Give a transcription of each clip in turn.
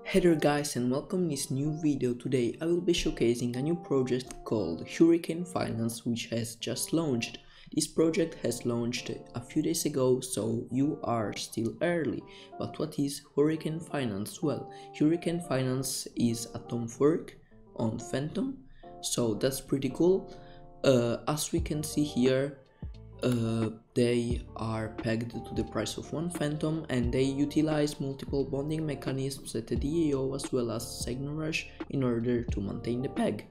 Hey there guys, and welcome to this new video. Today I will be showcasing a new project called Hurricane Finance, which has just launched. This project has launched a few days ago, so you are still early. But what is Hurricane Finance? Well, Hurricane Finance is a Tom fork on Phantom, so that's pretty cool. As we can see here, they are pegged to the price of one Phantom, and they utilize multiple bonding mechanisms at the DAO as well as Signal Rush in order to maintain the peg.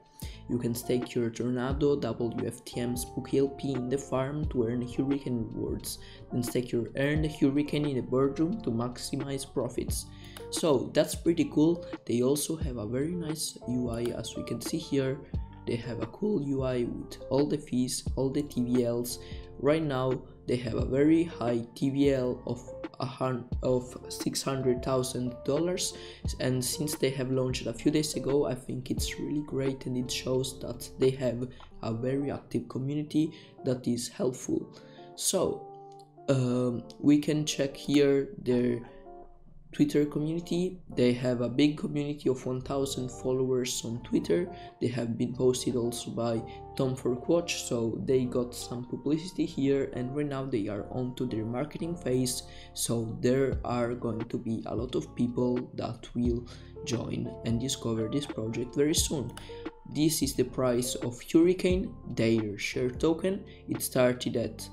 You can stake your Tornado WFTM Spooky LP in the farm to earn Hurricane rewards, then stake your earned Hurricane in the boardroom to maximize profits. So that's pretty cool. They also have a very nice UI, as we can see here. They have a cool UI with all the fees, all the TVLs. Right now they have a very high TVL of $600,000, and since they have launched a few days ago, I think it's really great, and it shows that they have a very active community that is helpful. So we can check here their Twitter community. They have a big community of 1,000 followers on Twitter. They have been posted also by Tom Fork Watch, so they got some publicity here, and right now they are on to their marketing phase, so there are going to be a lot of people that will join and discover this project very soon. This is the price of Hurricane, their share token. It started at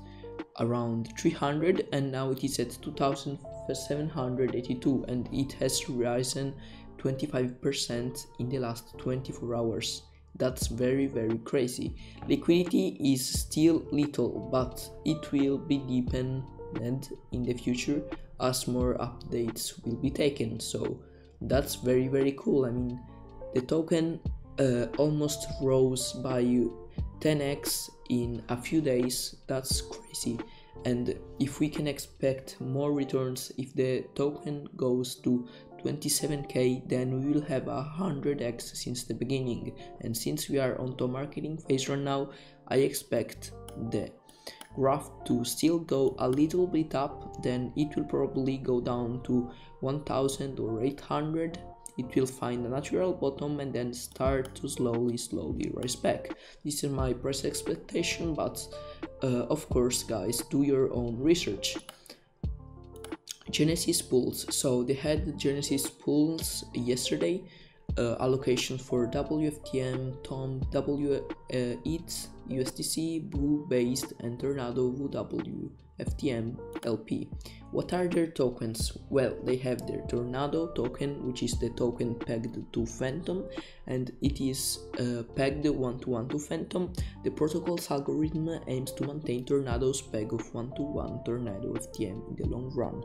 around 300 and now it is at 2,782, and it has risen 25% in the last 24 hours. That's very crazy. Liquidity is still little, but it will be deepened in the future as more updates will be taken, so that's very cool. I mean, the token almost rose by 10x in a few days. That's crazy. And if we can expect more returns, if the token goes to 27k, then we will have 100x since the beginning. And since we are on the marketing phase right now, I expect the graph to still go a little bit up, then it will probably go down to 1000 or 800. It will find a natural bottom and then start to slowly rise back. This is my price expectation, but of course guys, do your own research. Genesis pools. So they had Genesis pools yesterday. Allocations for WFTM, Tom, ETH, USDC, Boo Based, and Tornado WFTM LP. What are their tokens? Well, they have their Tornado token, which is the token pegged to Phantom, and it is pegged 1-to-1 to Phantom. The protocol's algorithm aims to maintain Tornado's peg of 1-to-1 Tornado FTM in the long run.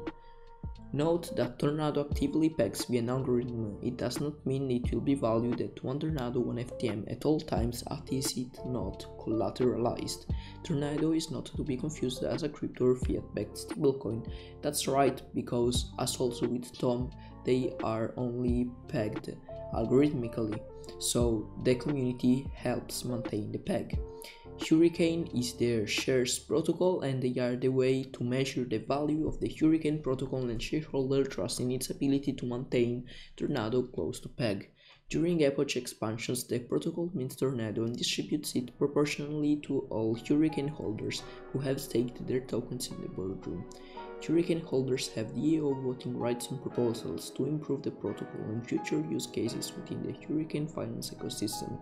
Note that Tornado actively pegs via an algorithm. It does not mean it will be valued at 1 Tornado 1 FTM at all times, as is it not collateralized. Tornado is not to be confused as a crypto or fiat-backed stablecoin. That's right, because as also with Tom, they are only pegged algorithmically, so the community helps maintain the peg. Hurricane is their shares protocol, and they are the way to measure the value of the Hurricane protocol and shareholder trust in its ability to maintain Tornado close to peg. During epoch expansions, the protocol mints Tornado and distributes it proportionally to all Hurricane holders who have staked their tokens in the boardroom. Hurricane holders have DAO voting rights on proposals to improve the protocol and future use cases within the Hurricane finance ecosystem.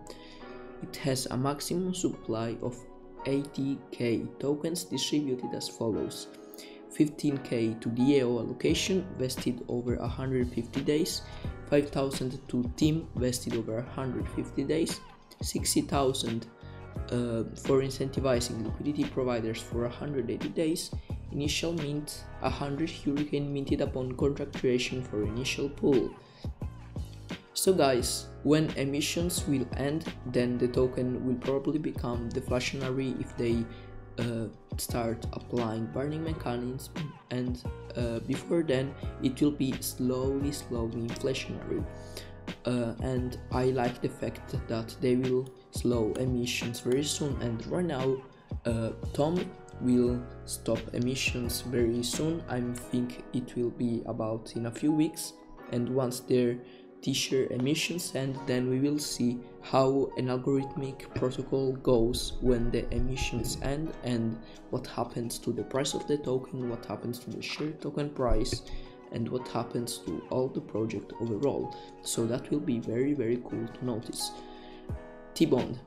It has a maximum supply of 80k tokens distributed as follows: 15k to DAO allocation vested over 150 days, 5,000 to team vested over 150 days, 60,000 for incentivizing liquidity providers for 180 days, initial mint 100 Hurricane minted upon contract creation for initial pool. So guys, when emissions will end, then the token will probably become deflationary if they start applying burning mechanisms, and before then it will be slowly inflationary. And I like the fact that they will slow emissions very soon, and right now Tom will stop emissions very soon. I think it will be about in a few weeks. and once their T-share emissions end, then we will see how an algorithmic protocol goes when the emissions end and what happens to the price of the token, what happens to the share token price, and what happens to all the project overall. So that will be very cool to notice. T-Bond.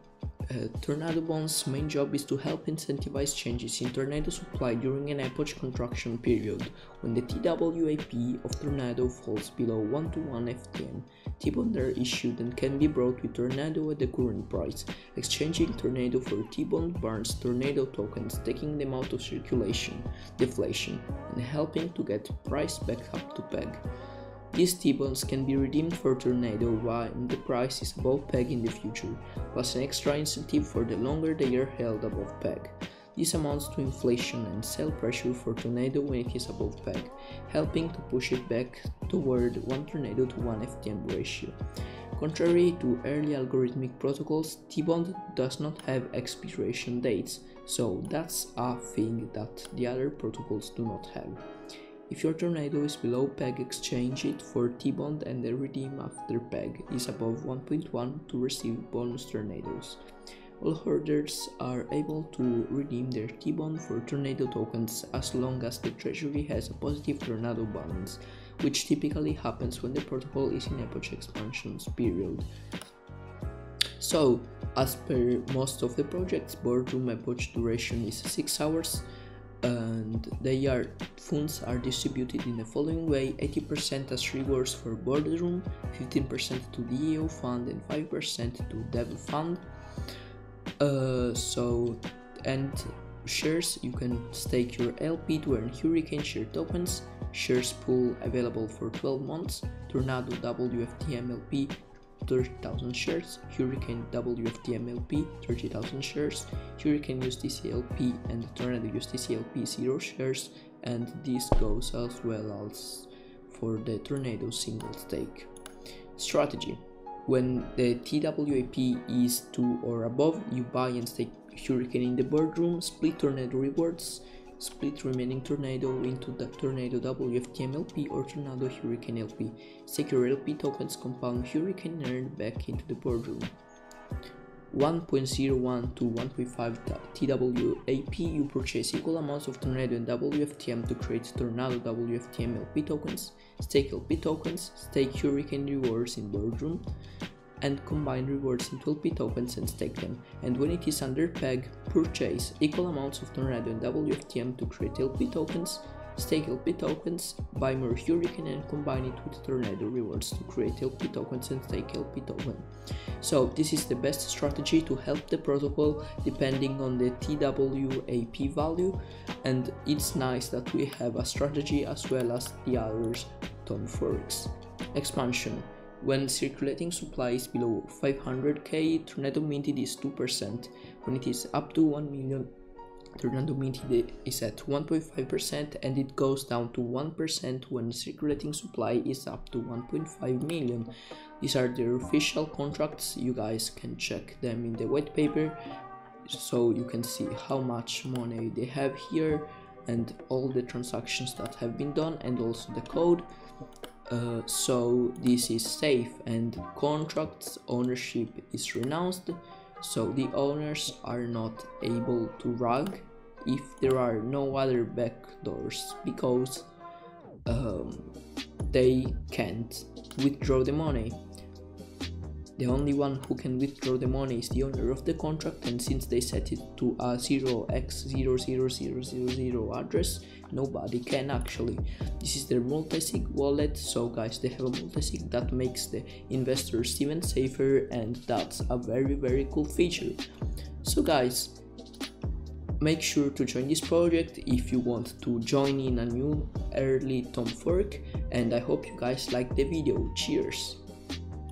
Tornado Bond's main job is to help incentivize changes in Tornado supply during an epoch contraction period. When the TWAP of Tornado falls below 1 to 1 FTM, T-Bond are issued and can be bought with Tornado at the current price. Exchanging Tornado for T-Bond burns Tornado tokens, taking them out of circulation, deflation, and helping to get price back up to peg. These T-bonds can be redeemed for Tornado when the price is above peg in the future, plus an extra incentive for the longer they are held above peg. This amounts to inflation and sell pressure for Tornado when it is above peg, helping to push it back toward 1 Tornado to 1 FTM ratio. Contrary to early algorithmic protocols, T-bond does not have expiration dates, so that's a thing that the other protocols do not have. If your Tornado is below peg, exchange it for T-bond and the redeem after peg is above 1.1 to receive bonus Tornadoes. All holders are able to redeem their T-bond for Tornado tokens as long as the treasury has a positive Tornado balance, which typically happens when the protocol is in epoch expansions period. So, as per most of the projects, boardroom epoch duration is 6 hours, and funds are distributed in the following way: 80% as rewards for boardroom, 15% to the EO fund, and 5% to Defi fund. And shares, you can stake your LP to earn Hurricane share tokens. Shares pool available for 12 months. Tornado WFTM LP 30,000 shares, Hurricane WFTM LP 30,000 shares, Hurricane USDC LP and Tornado USDC LP 0 shares, and this goes as well as for the Tornado single stake. Strategy: when the TWAP is 2 or above, you buy and stake Hurricane in the boardroom, split Tornado rewards, split remaining Tornado into the Tornado WFTM LP or Tornado Hurricane LP. Stake your LP tokens, compound Hurricane earned back into the boardroom. 1.01 to 1.5 TWAP, you purchase equal amounts of Tornado and WFTM to create Tornado WFTM LP tokens, stake LP tokens, stake Hurricane rewards in boardroom, and combine rewards into LP tokens and stake them, and when it is under peg, purchase equal amounts of Tornado and WFTM to create LP tokens, stake LP tokens, buy more Hurricane and combine it with Tornado rewards to create LP tokens and stake LP token. So this is the best strategy to help the protocol depending on the TWAP value, and it's nice that we have a strategy as well as the others Tom Forex. Expansion: when circulating supply is below 500k, Tornado minted is 2%. When it is up to 1 million, Tornado minted is at 1.5%, and it goes down to 1% when circulating supply is up to 1.5 million. These are their official contracts. You guys can check them in the white paper, so you can see how much money they have here and all the transactions that have been done, and also the code. So this is safe, and contracts ownership is renounced, so the owners are not able to rug if there are no other backdoors, because they can't withdraw the money. The only one who can withdraw the money is the owner of the contract, and since they set it to a 0x00000 address, nobody can actually. This is their multi-sig wallet, so guys, they have a multi-sig that makes the investors even safer, and that's a very cool feature. So guys, make sure to join this project if you want to join in a new early Tom fork, and I hope you guys liked the video. Cheers!